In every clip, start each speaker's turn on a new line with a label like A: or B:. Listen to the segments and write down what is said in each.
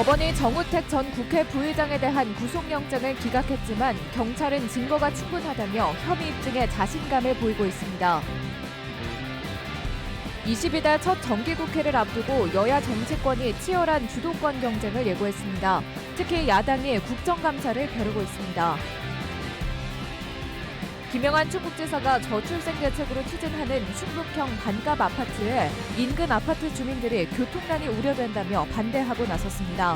A: 법원이 정우택 전 국회 부의장에 대한 구속영장을 기각했지만 경찰은 증거가 충분하다며 혐의 입증에 자신감을 보이고 있습니다. 22대 첫 정기국회를 앞두고 여야 정치권이 치열한 주도권 경쟁을 예고했습니다. 특히 야당이 국정감사를 벼르고 있습니다. 김영한 충북지사가 저출생 대책으로 추진하는 충북형 반값 아파트에 인근 아파트 주민들이 교통난이 우려된다며 반대하고 나섰습니다.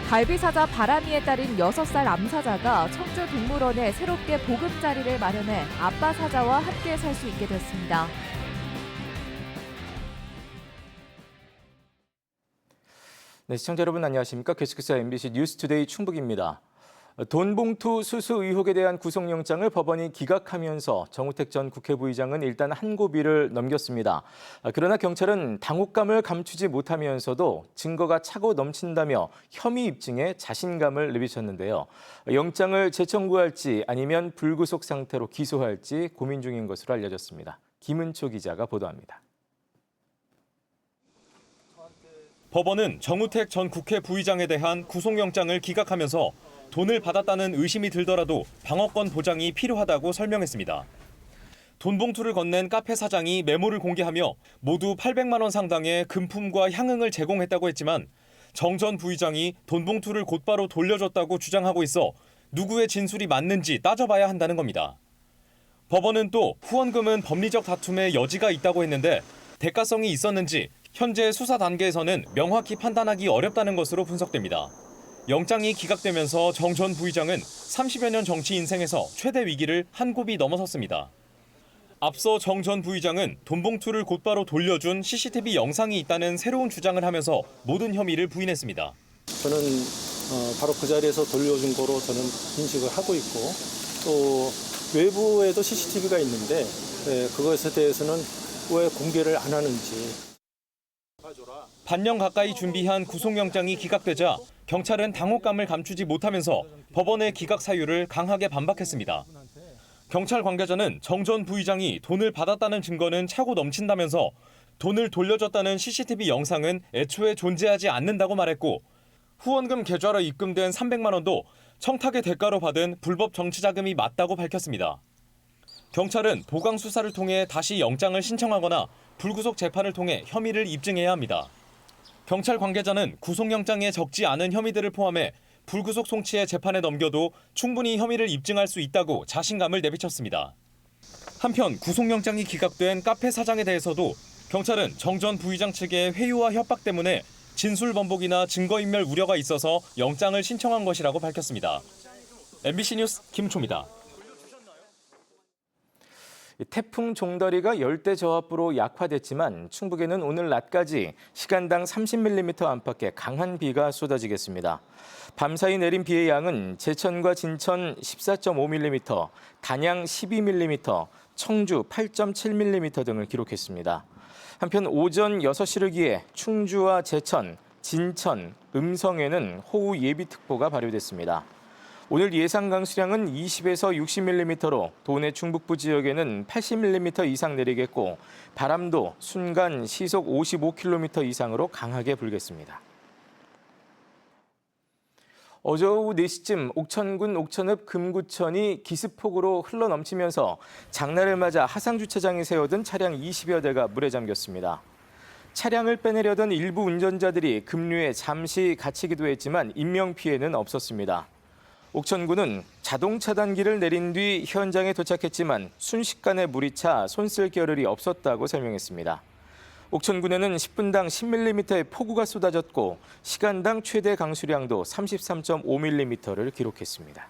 A: 갈비사자 바람이에 딸린 6살 암사자가 청주 동물원에 새롭게 보금자리를 마련해 아빠 사자와 함께 살 수 있게 됐습니다.
B: 네, 시청자 여러분 안녕하십니까? 계속해서 MBC 뉴스투데이 충북입니다. 돈봉투 수수 의혹에 대한 구속영장을 법원이 기각하면서 정우택 전 국회 부의장은 일단 한 고비를 넘겼습니다. 그러나 경찰은 당혹감을 감추지 못하면서도 증거가 차고 넘친다며 혐의 입증에 자신감을 내비쳤는데요. 영장을 재청구할지 아니면 불구속 상태로 기소할지 고민 중인 것으로 알려졌습니다. 김은초 기자가 보도합니다.
C: 법원은 정우택 전 국회 부의장에 대한 구속영장을 기각하면서 돈을 받았다는 의심이 들더라도 방어권 보장이 필요하다고 설명했습니다. 돈봉투를 건넨 카페 사장이 메모를 공개하며 모두 800만 원 상당의 금품과 향응을 제공했다고 했지만 정 전 부의장이 돈봉투를 곧바로 돌려줬다고 주장하고 있어 누구의 진술이 맞는지 따져봐야 한다는 겁니다. 법원은 또 후원금은 법리적 다툼의 여지가 있다고 했는데 대가성이 있었는지 현재 수사 단계에서는 명확히 판단하기 어렵다는 것으로 분석됩니다. 영장이 기각되면서 정 전 부의장은 30여 년 정치 인생에서 최대 위기를 한 곱이 넘어섰습니다. 앞서 정 전 부의장은 돈봉투를 곧바로 돌려준 CCTV 영상이 있다는 새로운 주장을 하면서 모든 혐의를 부인했습니다.
D: 저는 바로 그 자리에서 돌려준 거로 저는 인식을 하고 있고 또 외부에도 CCTV가 있는데 그것에 대해서는 왜 공개를 안 하는지.
C: 반년 가까이 준비한 구속영장이 기각되자 경찰은 당혹감을 감추지 못하면서 법원의 기각 사유를 강하게 반박했습니다. 경찰 관계자는 정 전 부의장이 돈을 받았다는 증거는 차고 넘친다면서 돈을 돌려줬다는 CCTV 영상은 애초에 존재하지 않는다고 말했고 후원금 계좌로 입금된 300만 원도 청탁의 대가로 받은 불법 정치자금이 맞다고 밝혔습니다. 경찰은 보강 수사를 통해 다시 영장을 신청하거나 불구속 재판을 통해 혐의를 입증해야 합니다. 경찰 관계자는 구속영장에 적지 않은 혐의들을 포함해 불구속 송치해 재판에 넘겨도 충분히 혐의를 입증할 수 있다고 자신감을 내비쳤습니다. 한편 구속영장이 기각된 카페 사장에 대해서도 경찰은 정 전 부의장 측의 회유와 협박 때문에 진술 번복이나 증거인멸 우려가 있어서 영장을 신청한 것이라고 밝혔습니다. MBC 뉴스 김초입니다.
B: 태풍 종더리가 열대 저하부로 약화됐지만 충북에는 오늘 낮까지 시간당 30mm 안팎의 강한 비가 쏟아지겠습니다. 밤사이 내린 비의 양은 제천과 진천 14.5mm, 단양 12mm, 청주 8.7mm 등을 기록했습니다. 한편 오전 6시를 기해 충주와 제천, 진천, 음성에는 호우 예비특보가 발효됐습니다. 오늘 예상 강수량은 20에서 60mm로 도내 중북부 지역에는 80mm 이상 내리겠고 바람도 순간 시속 55km 이상으로 강하게 불겠습니다. 어제 오후 4시쯤 옥천군 옥천읍 금구천이 기습폭우로 흘러넘치면서 장날을 맞아 하상주차장에 세워둔 차량 20여 대가 물에 잠겼습니다. 차량을 빼내려던 일부 운전자들이 급류에 잠시 갇히기도 했지만 인명피해는 없었습니다. 옥천군은 자동 차단기를 내린 뒤 현장에 도착했지만 순식간에 물이 차 손쓸 겨를이 없었다고 설명했습니다. 옥천군에는 10분당 10mm의 폭우가 쏟아졌고 시간당 최대 강수량도 33.5mm를 기록했습니다.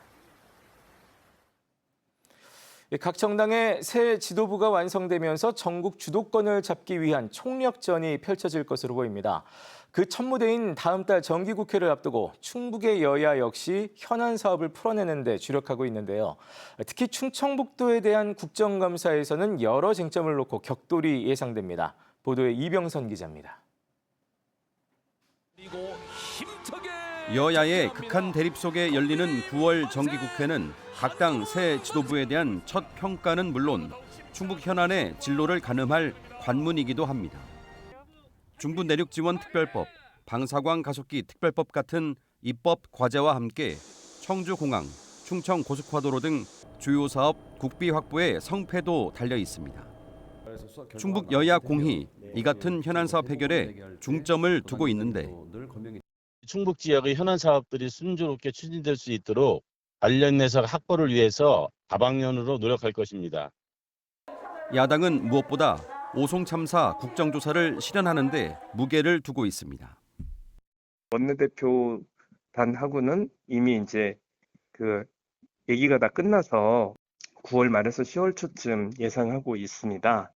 B: 각 정당의 새 지도부가 완성되면서 전국 주도권을 잡기 위한 총력전이 펼쳐질 것으로 보입니다. 그 첫 무대인 다음 달 정기국회를 앞두고 충북의 여야 역시 현안 사업을 풀어내는 데 주력하고 있는데요. 특히 충청북도에 대한 국정감사에서는 여러 쟁점을 놓고 격돌이 예상됩니다. 보도에 이병선 기자입니다.
E: 여야의 극한 대립 속에 열리는 9월 정기국회는 각 당 새 지도부에 대한 첫 평가는 물론 충북 현안의 진로를 가늠할 관문이기도 합니다. 중부 내륙지원 특별법, 방사광 가속기 특별법 같은 입법 과제와 함께 청주공항, 충청 고속화도로 등 주요 사업 국비 확보에 성패도 달려 있습니다. 충북 여야 공히 이 같은 현안 사업 해결에 중점을 두고 있는데
F: 충북 지역의 현안 사업들이 순조롭게 추진될 수 있도록 관련 내석 확보를 위해서 다방면으로 노력할 것입니다.
E: 야당은 무엇보다 오송 참사 국정조사를 실현하는 데 무게를 두고 있습니다.
G: 원내대표단하고는 이미 이제 그 얘기가 다 끝나서 9월 말에서 10월 초쯤 예상하고 있습니다.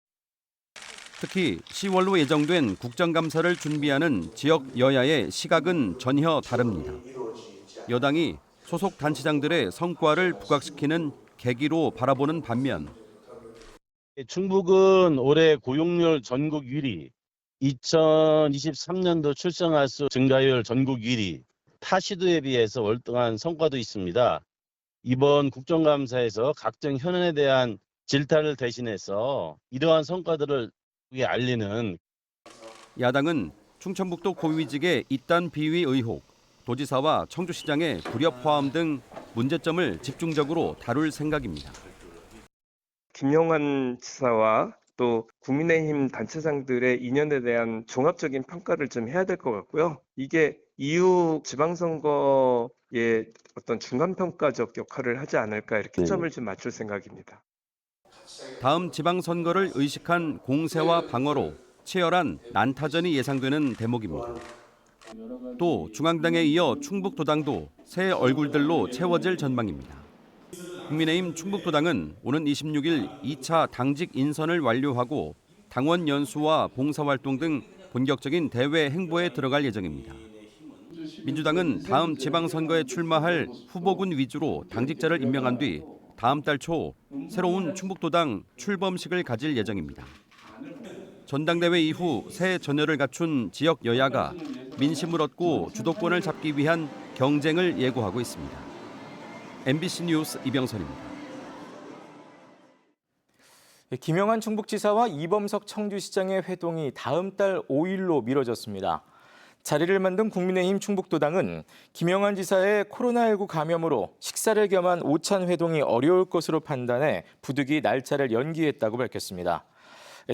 E: 특히 10월로 예정된 국정감사를 준비하는 지역 여야의 시각은 전혀 다릅니다. 여당이 소속 단체장들의 성과를 부각시키는 계기로 바라보는 반면
F: 충북은 올해 고용률 전국 1위, 2023년도 출생아 수 증가율 전국 1위, 타 시도에 비해서 월등한 성과도 있습니다. 이번 국정감사에서 각종 현안에 대한 질타를 대신해서 이러한 성과들을 알리는
E: 야당은 충청북도 고위직의 이단 비위 의혹, 도지사와 청주시장의 불협 화음 등 문제점을 집중적으로 다룰 생각입니다.
G: 김영환 지사와 또 국민의힘 단체장들의 인연에 대한 종합적인 평가를 좀 해야 될 것 같고요. 이게 이후 지방선거의 어떤 중간평가적 역할을 하지 않을까 이렇게 초점을 좀 맞출 생각입니다.
E: 다음 지방선거를 의식한 공세와 방어로 치열한 난타전이 예상되는 대목입니다. 또 중앙당에 이어 충북도당도 새 얼굴들로 채워질 전망입니다. 국민의힘 충북도당은 오는 26일 2차 당직 인선을 완료하고 당원 연수와 봉사활동 등 본격적인 대외 행보에 들어갈 예정입니다. 민주당은 다음 지방선거에 출마할 후보군 위주로 당직자를 임명한 뒤 다음 달 초 새로운 충북도당 출범식을 가질 예정입니다. 전당대회 이후 새 전열을 갖춘 지역 여야가 민심을 얻고 주도권을 잡기 위한 경쟁을 예고하고 있습니다. MBC 뉴스 이병선입니다.
B: 김영환 충북지사와 이범석 청주시장의 회동이 다음 달 5일로 미뤄졌습니다. 자리를 만든 국민의힘 충북도당은 김영환 지사의 코로나19 감염으로 식사를 겸한 오찬 회동이 어려울 것으로 판단해 부득이 날짜를 연기했다고 밝혔습니다.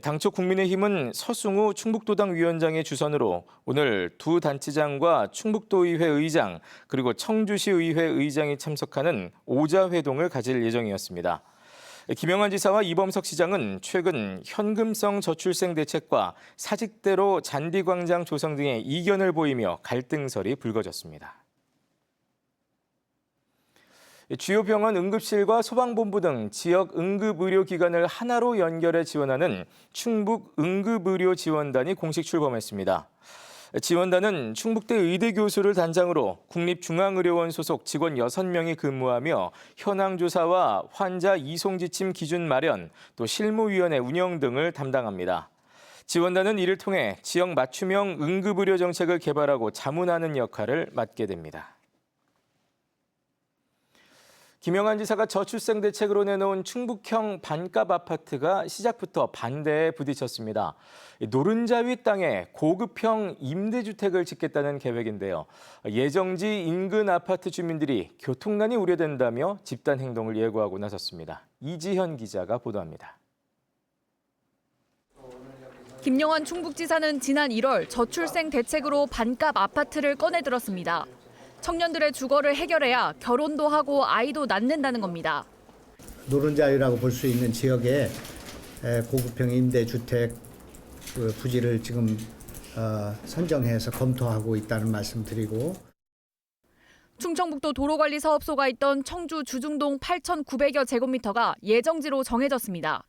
B: 당초 국민의힘은 서승우 충북도당 위원장의 주선으로 오늘 두 단체장과 충북도의회 의장 그리고 청주시의회 의장이 참석하는 오자회동을 가질 예정이었습니다. 김영환 지사와 이범석 시장은 최근 현금성 저출생 대책과 사직대로 잔디광장 조성 등의 이견을 보이며 갈등설이 불거졌습니다. 주요 병원 응급실과 소방본부 등 지역 응급의료기관을 하나로 연결해 지원하는 충북 응급의료지원단이 공식 출범했습니다. 지원단은 충북대 의대 교수를 단장으로 국립중앙의료원 소속 직원 6명이 근무하며 현황 조사와 환자 이송 지침 기준 마련, 또 실무위원회 운영 등을 담당합니다. 지원단은 이를 통해 지역 맞춤형 응급의료 정책을 개발하고 자문하는 역할을 맡게 됩니다. 김영환 지사가 저출생 대책으로 내놓은 충북형 반값 아파트가 시작부터 반대에 부딪혔습니다. 노른자위 땅에 고급형 임대주택을 짓겠다는 계획인데요. 예정지 인근 아파트 주민들이 교통난이 우려된다며 집단 행동을 예고하고 나섰습니다. 이지현 기자가 보도합니다.
A: 김영환 충북지사는 지난 1월 저출생 대책으로 반값 아파트를 꺼내들었습니다. 청년들의 주거를 해결해야 결혼도 하고 아이도 낳는다는 겁니다.
H: 노른자위라고 볼 수 있는 지역에 고급형 임대주택 부지를 지금 선정해서 검토하고 있다는 말씀 드리고
A: 충청북도 도로관리사업소가 있던 청주 주중동 8,900여 제곱미터가 예정지로 정해졌습니다.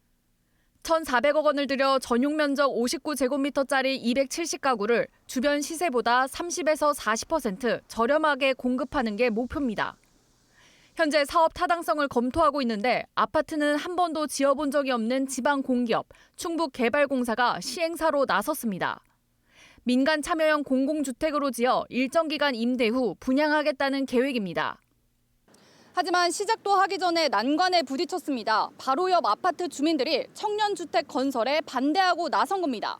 A: 1,400억 원을 들여 전용 면적 59제곱미터짜리 270가구를 주변 시세보다 30에서 40% 저렴하게 공급하는 게 목표입니다. 현재 사업 타당성을 검토하고 있는데 아파트는 한 번도 지어본 적이 없는 지방 공기업 충북개발공사가 시행사로 나섰습니다. 민간 참여형 공공주택으로 지어 일정 기간 임대 후 분양하겠다는 계획입니다.
I: 하지만 시작도 하기 전에 난관에 부딪혔습니다. 바로 옆 아파트 주민들이 청년주택 건설에 반대하고 나선 겁니다.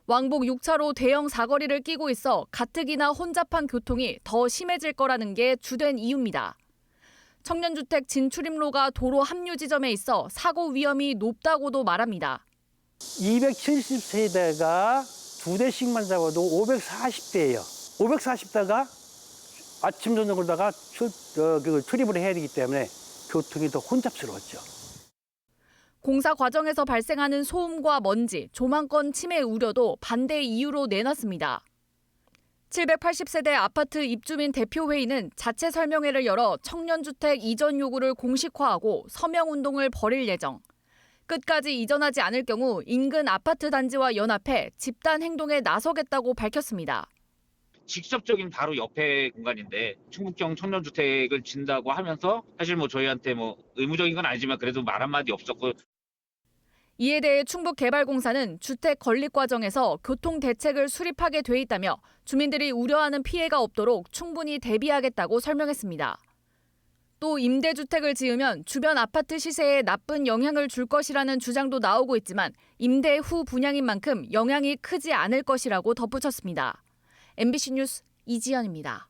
A: 왕복 6차로 대형 사거리를 끼고 있어 가뜩이나 혼잡한 교통이 더 심해질 거라는 게 주된 이유입니다. 청년주택 진출입로가 도로 합류 지점에 있어 사고 위험이 높다고도 말합니다.
J: 270세대가 2대씩만 잡아도 540대예요. 540대가 아침 저녁으로다가 출입을 해야 되기 때문에 교통이 더 혼잡스러웠죠.
A: 공사 과정에서 발생하는 소음과 먼지, 조망권 침해 우려도 반대 이유로 내놨습니다. 780세대 아파트 입주민 대표회의는 자체 설명회를 열어 청년주택 이전 요구를 공식화하고 서명운동을 벌일 예정. 끝까지 이전하지 않을 경우 인근 아파트 단지와 연합해 집단 행동에 나서겠다고 밝혔습니다.
K: 직접적인 바로 옆에 공간인데 충북형 청년주택을 진다고 하면서 사실 저희한테 의무적인 건 아니지만 그래도 말 한마디 없었고.
A: 이에 대해 충북개발공사는 주택 건립 과정에서 교통 대책을 수립하게 돼 있다며 주민들이 우려하는 피해가 없도록 충분히 대비하겠다고 설명했습니다. 또 임대주택을 지으면 주변 아파트 시세에 나쁜 영향을 줄 것이라는 주장도 나오고 있지만 임대 후 분양인 만큼 영향이 크지 않을 것이라고 덧붙였습니다. MBC 뉴스 이지연입니다.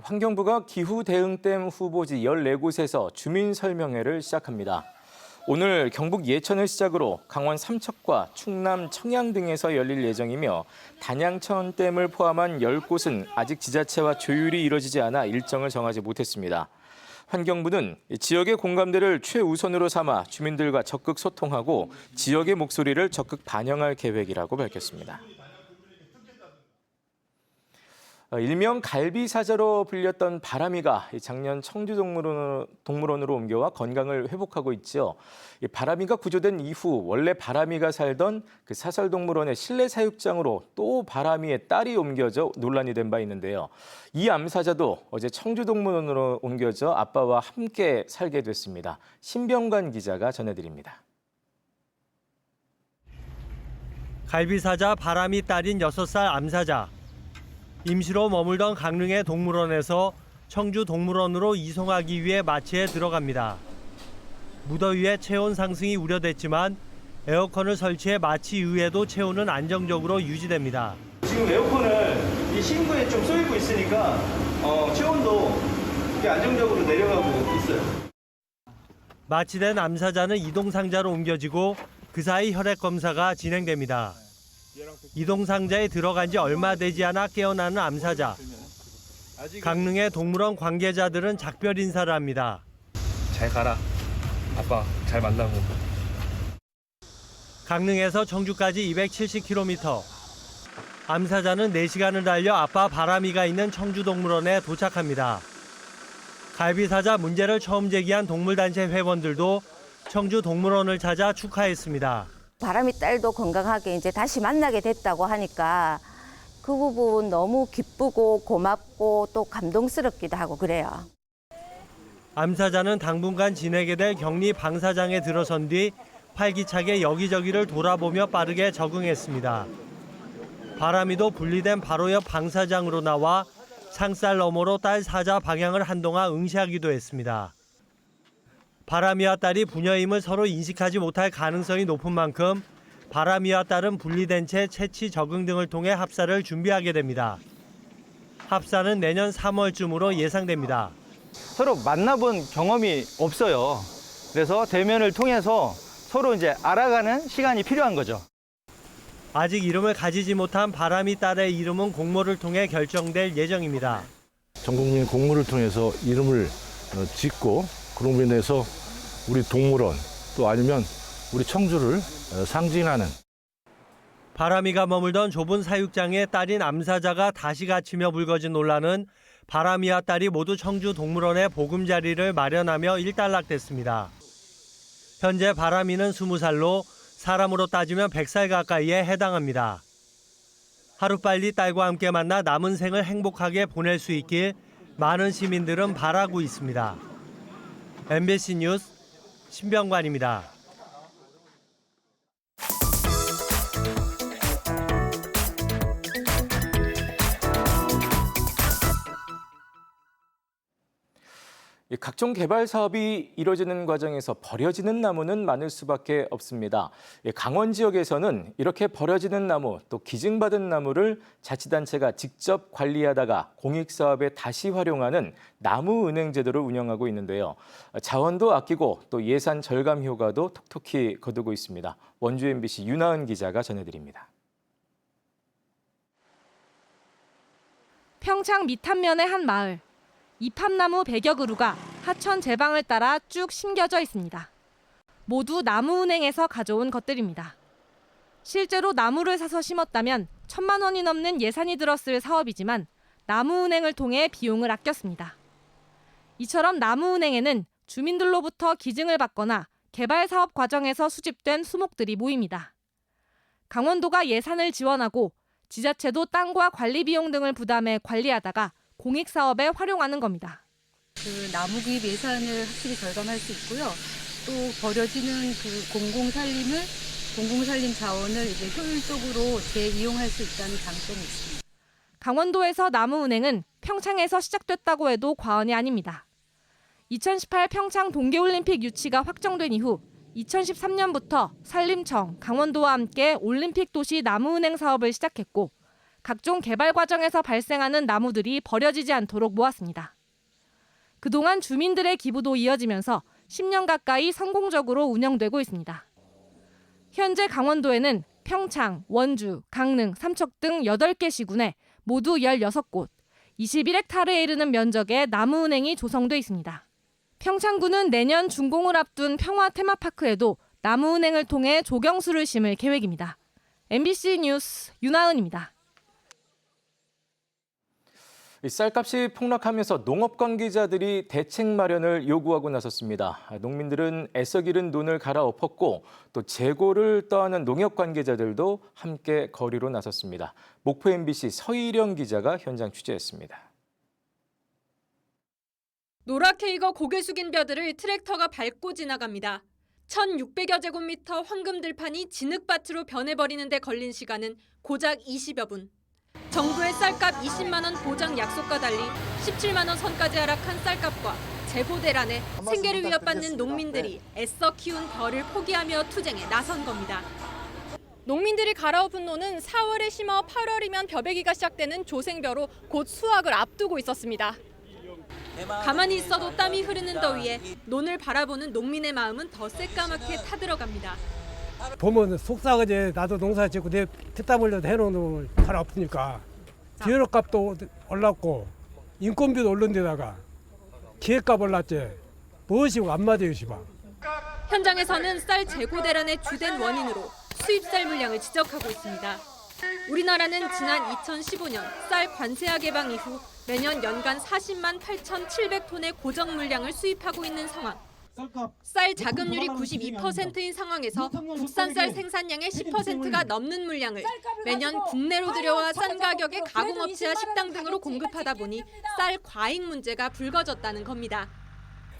B: 환경부가 기후대응댐 후보지 14곳에서 주민설명회를 시작합니다. 오늘 경북 예천을 시작으로 강원 삼척과 충남 청양 등에서 열릴 예정이며 단양천댐을 포함한 10곳은 아직 지자체와 조율이 이뤄지지 않아 일정을 정하지 못했습니다. 환경부는 지역의 공감대를 최우선으로 삼아 주민들과 적극 소통하고 지역의 목소리를 적극 반영할 계획이라고 밝혔습니다. 일명 갈비사자로 불렸던 바람이가 작년 청주동물원으로 옮겨와 건강을 회복하고 있죠. 바람이가 구조된 이후 원래 바람이가 살던 그 사설동물원의 실내 사육장으로 또 바람이의 딸이 옮겨져 논란이 된 바 있는데요. 이 암사자도 어제 청주동물원으로 옮겨져 아빠와 함께 살게 됐습니다. 신병관 기자가 전해드립니다.
L: 갈비사자 바람이 딸인 6살 암사자. 임시로 머물던 강릉의 동물원에서 청주 동물원으로 이송하기 위해 마취에 들어갑니다. 무더위에 체온 상승이 우려됐지만 에어컨을 설치해 마취 이후에도 체온은 안정적으로 유지됩니다.
M: 지금 에어컨을 이 신부에 좀 쏘이고 있으니까 체온도 안정적으로 내려가고 있어요.
L: 마취된 암사자는 이동상자로 옮겨지고 그 사이 혈액 검사가 진행됩니다. 이동상자에 들어간 지 얼마 되지 않아 깨어나는 암사자. 강릉의 동물원 관계자들은 작별 인사를 합니다.
N: 잘 가라. 아빠 잘 만나고.
L: 강릉에서 청주까지 270km. 암사자는 4시간을 달려 아빠 바람이가 있는 청주동물원에 도착합니다. 갈비사자 문제를 처음 제기한 동물단체 회원들도 청주동물원을 찾아 축하했습니다.
O: 바람이 딸도 건강하게 이제 다시 만나게 됐다고 하니까 그 부분 너무 기쁘고 고맙고 또 감동스럽기도 하고 그래요.
L: 암사자는 당분간 지내게 될 격리 방사장에 들어선 뒤 활기차게 여기저기를 돌아보며 빠르게 적응했습니다. 바람이도 분리된 바로 옆 방사장으로 나와 상살 너머로 딸 사자 방향을 한동안 응시하기도 했습니다. 바람이와 딸이 부녀임을 서로 인식하지 못할 가능성이 높은 만큼 바람이와 딸은 분리된 채 채취 적응 등을 통해 합사를 준비하게 됩니다. 합사는 내년 3월쯤으로 예상됩니다.
M: 서로 만나본 경험이 없어요. 그래서 대면을 통해서 서로 이제 알아가는 시간이 필요한 거죠.
L: 아직 이름을 가지지 못한 바람이 딸의 이름은 공모를 통해 결정될 예정입니다.
P: 전 국민 공모를 통해서 이름을 짓고 그로 인해서 우리 동물원 또 아니면 우리 청주를 상징하는.
L: 바람이가 머물던 좁은 사육장에 딸인 암사자가 다시 갇히며 불거진 논란은 바람이와 딸이 모두 청주 동물원에 보금자리를 마련하며 일단락됐습니다. 현재 바람이는 20살로 사람으로 따지면 100살 가까이에 해당합니다. 하루빨리 딸과 함께 만나 남은 생을 행복하게 보낼 수 있길 많은 시민들은 바라고 있습니다. MBC 뉴스 신병관입니다.
B: 각종 개발 사업이 이뤄지는 과정에서 버려지는 나무는 많을 수밖에 없습니다. 강원 지역에서는 이렇게 버려지는 나무, 또 기증받은 나무를 자치단체가 직접 관리하다가 공익사업에 다시 활용하는 나무은행 제도를 운영하고 있는데요. 자원도 아끼고 또 예산 절감 효과도 톡톡히 거두고 있습니다. 원주 MBC 윤하은 기자가 전해드립니다.
Q: 평창 밑한면의 한 마을. 이팝나무 100여 그루가 하천 제방을 따라 쭉 심겨져 있습니다. 모두 나무은행에서 가져온 것들입니다. 실제로 나무를 사서 심었다면 1,000만 원이 넘는 예산이 들었을 사업이지만 나무은행을 통해 비용을 아꼈습니다. 이처럼 나무은행에는 주민들로부터 기증을 받거나 개발 사업 과정에서 수집된 수목들이 모입니다. 강원도가 예산을 지원하고 지자체도 땅과 관리 비용 등을 부담해 관리하다가 공익사업에 활용하는 겁니다.
R: 그 나무 구입 예산을 확실히 절감할 수 있고요. 또 버려지는 그 공공살림 자원을 이제 효율적으로 재이용할 수 있다는 장점이 있습니다.
Q: 강원도에서 나무은행은 평창에서 시작됐다고 해도 과언이 아닙니다. 2018 평창 동계올림픽 유치가 확정된 이후 2013년부터 산림청, 강원도와 함께 올림픽 도시 나무은행 사업을 시작했고 각종 개발 과정에서 발생하는 나무들이 버려지지 않도록 모았습니다. 그동안 주민들의 기부도 이어지면서 10년 가까이 성공적으로 운영되고 있습니다. 현재 강원도에는 평창, 원주, 강릉, 삼척 등 8개 시군에 모두 16곳, 21헥타르에 이르는 면적의 나무은행이 조성돼 있습니다. 평창군은 내년 준공을 앞둔 평화 테마파크에도 나무은행을 통해 조경수를 심을 계획입니다. MBC 뉴스 윤하은입니다.
B: 쌀값이 폭락하면서 농업 관계자들이 대책 마련을 요구하고 나섰습니다. 농민들은 애써 기른 돈을 갈아엎었고 또 재고를 떠안은 농협 관계자들도 함께 거리로 나섰습니다. 목포 MBC 서희령 기자가 현장 취재했습니다.
S: 노랗게 익어 고개 숙인 벼들을 트랙터가 밟고 지나갑니다. 1,600여 제곱미터 황금 들판이 진흙밭으로 변해버리는 데 걸린 시간은 고작 20여 분. 정부의 쌀값 20만 원 보장 약속과 달리 17만 원 선까지 하락한 쌀값과 재고 대란에 생계를 위협받는 농민들이 애써 키운 벼를 포기하며 투쟁에 나선 겁니다. 농민들이 갈아엎은 노는 4월에 심어 8월이면 벼베기가 시작되는 조생벼로 곧 수확을 앞두고 있었습니다. 가만히 있어도 땀이 흐르는 더위에 논을 바라보는 농민의 마음은 더 새까맣게 타들어갑니다.
T: 보면 속상하지. 나도 농사 짓고 내 피땀 흘려서 해놓은 놈을 갈아엎으니까 비료값도 올랐고 인건비도 오른 데다가 기획값 올랐지. 무엇이 안 맞아요, 시방.
S: 현장에서는 쌀 재고 대란의 주된 원인으로 수입쌀 물량을 지적하고 있습니다. 우리나라는 지난 2015년 쌀 관세화 개방 이후 매년 연간 40만 8,700톤의 고정 물량을 수입하고 있는 상황. 쌀 자급률이 92%인 상황에서 국산 쌀 생산량의 10%가 넘는 물량을 매년 국내로 들여와 싼 가격에 가공업체와 식당 등으로 공급하다 보니 쌀 과잉 문제가 불거졌다는 겁니다.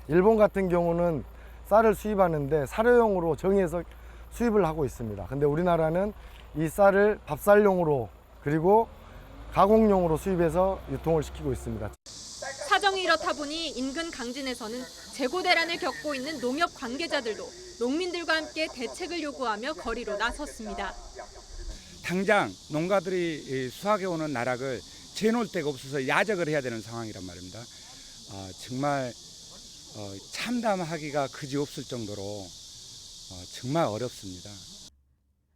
U: 일본 같은 경우는 쌀을 수입하는데 사료용으로 정해서 수입을 하고 있습니다. 근데 우리나라는 이 쌀을 밥쌀용으로 그리고 가공용으로 수입해서 유통을 시키고 있습니다.
S: 사정이 이렇다 보니 인근 강진에서는 재고 대란을 겪고 있는 농협 관계자들도 농민들과 함께 대책을 요구하며 거리로 나섰습니다.
V: 당장 농가들이 수확해 오는 나락을 재놓을 데가 없어서 야적을 해야 되는 상황이란 말입니다. 정말 참담하기가 그지없을 정도로 정말 어렵습니다.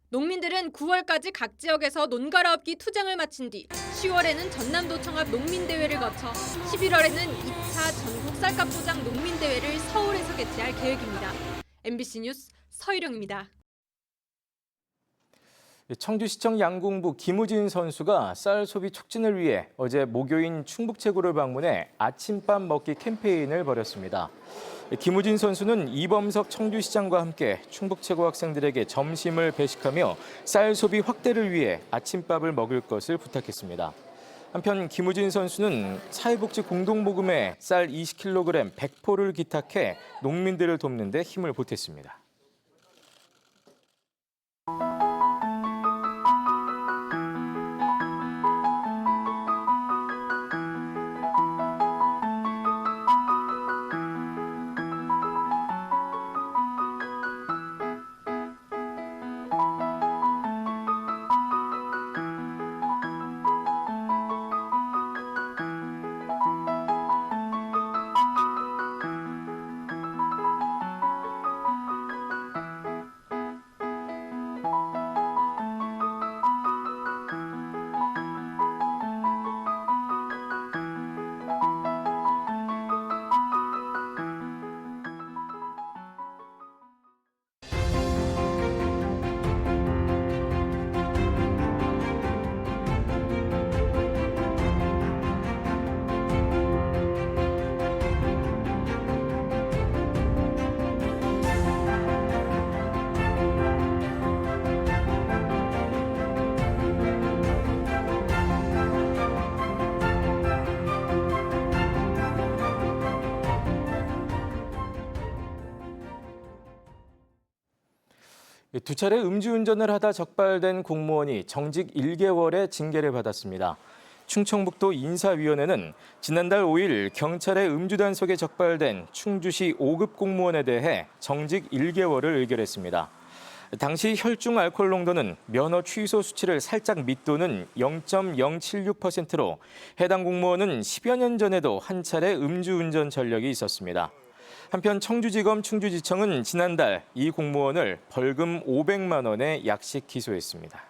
S: 농민들은 9월까지 각 지역에서 논 갈아엎기 투쟁을 마친 뒤 10월에는 전남도청 앞 농민대회를 거쳐 11월에는 2차 전국 쌀값 보장 농민대회를 서울에서 개최할 계획입니다. MBC 뉴스 서희령입니다.
B: 청주시청 양궁부 김우진 선수가 쌀 소비 촉진을 위해 어제 모교인 충북체구를 방문해 아침밥 먹기 캠페인을 벌였습니다. 김우진 선수는 이범석 청주시장과 함께 충북체구 학생들에게 점심을 배식하며 쌀 소비 확대를 위해 아침밥을 먹을 것을 부탁했습니다. 한편 김우진 선수는 사회복지 공동모금에 쌀 20kg 100포를 기탁해 농민들을 돕는 데 힘을 보탰습니다. 두 차례 음주운전을 하다 적발된 공무원이 정직 1개월의 징계를 받았습니다. 충청북도 인사위원회는 지난달 5일 경찰의 음주 단속에 적발된 충주시 5급 공무원에 대해 정직 1개월을 의결했습니다. 당시 혈중 알코올 농도는 면허 취소 수치를 살짝 밑도는 0.076%로 해당 공무원은 10여 년 전에도 한 차례 음주운전 전력이 있었습니다. 한편 청주지검 충주지청은 지난달 이 공무원을 벌금 500만 원에 약식 기소했습니다.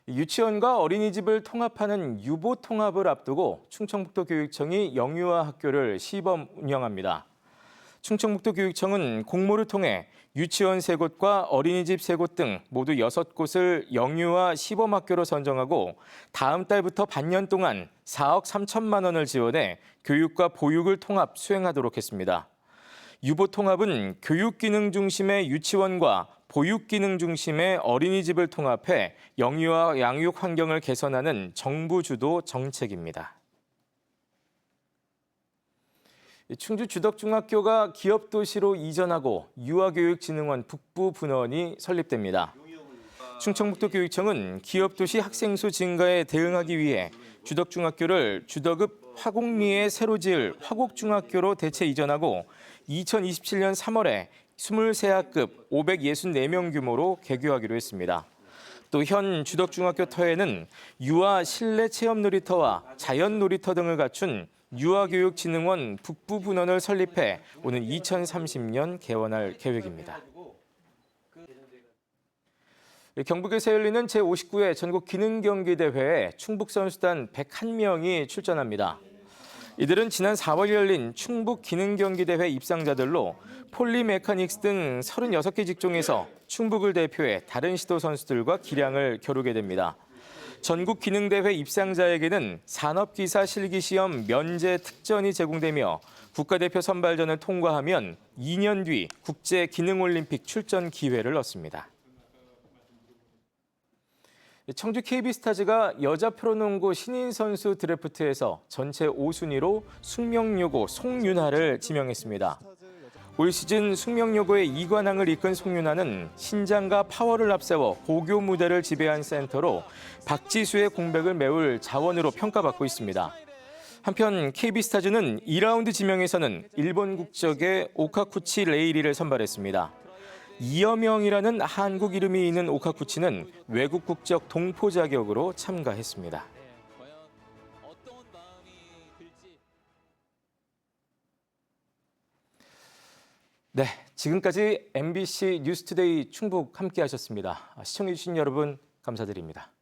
B: 유치원과 어린이집을 통합하는 유보 통합을 앞두고 충청북도 교육청이 영유아 학교를 시범 운영합니다. 충청북도 교육청은 공모를 통해 유치원 3곳과 어린이집 3곳 등 모두 6곳을 영유아 시범학교로 선정하고 다음 달부터 반년 동안 4억 3천만 원을 지원해 교육과 보육을 통합 수행하도록 했습니다. 유보 통합은 교육 기능 중심의 유치원과 보육 기능 중심의 어린이집을 통합해 영유아 양육 환경을 개선하는 정부 주도 정책입니다. 충주 주덕중학교가 기업도시로 이전하고 유아교육진흥원 북부분원이 설립됩니다. 충청북도 교육청은 기업도시 학생 수 증가에 대응하기 위해 주덕중학교를 주덕읍 화곡리에 새로 지을 화곡중학교로 대체 이전하고 2027년 3월에 23학급 564명 규모로 개교하기로 했습니다. 또 현 주덕중학교 터에는 유아 실내 체험 놀이터와 자연 놀이터 등을 갖춘 유아교육진흥원 북부분원을 설립해 오는 2030년 개원할 계획입니다. 경북에서 열리는 제59회 전국 기능경기대회에 충북 선수단 101명이 출전합니다. 이들은 지난 4월 열린 충북 기능경기대회 입상자들로 폴리메카닉스 등 36개 직종에서 충북을 대표해 다른 시도 선수들과 기량을 겨루게 됩니다. 전국 기능대회 입상자에게는 산업기사 실기시험 면제 특전이 제공되며 국가대표 선발전을 통과하면 2년 뒤 국제기능올림픽 출전 기회를 얻습니다. 청주 KB스타즈가 여자 프로농구 신인 선수 드래프트에서 전체 5순위로 숙명여고 송윤아를 지명했습니다. 올 시즌 숙명여고의 이관왕을 이끈 송윤아는 신장과 파워를 앞세워 고교 무대를 지배한 센터로 박지수의 공백을 메울 자원으로 평가받고 있습니다. 한편 KB스타즈는 2라운드 지명에서는 일본 국적의 오카쿠치 레이리를 선발했습니다. 이여명이라는 한국 이름이 있는 오카쿠치는 외국 국적 동포 자격으로 참가했습니다. 네, 지금까지 MBC 뉴스투데이 충북 함께하셨습니다. 시청해주신 여러분 감사드립니다.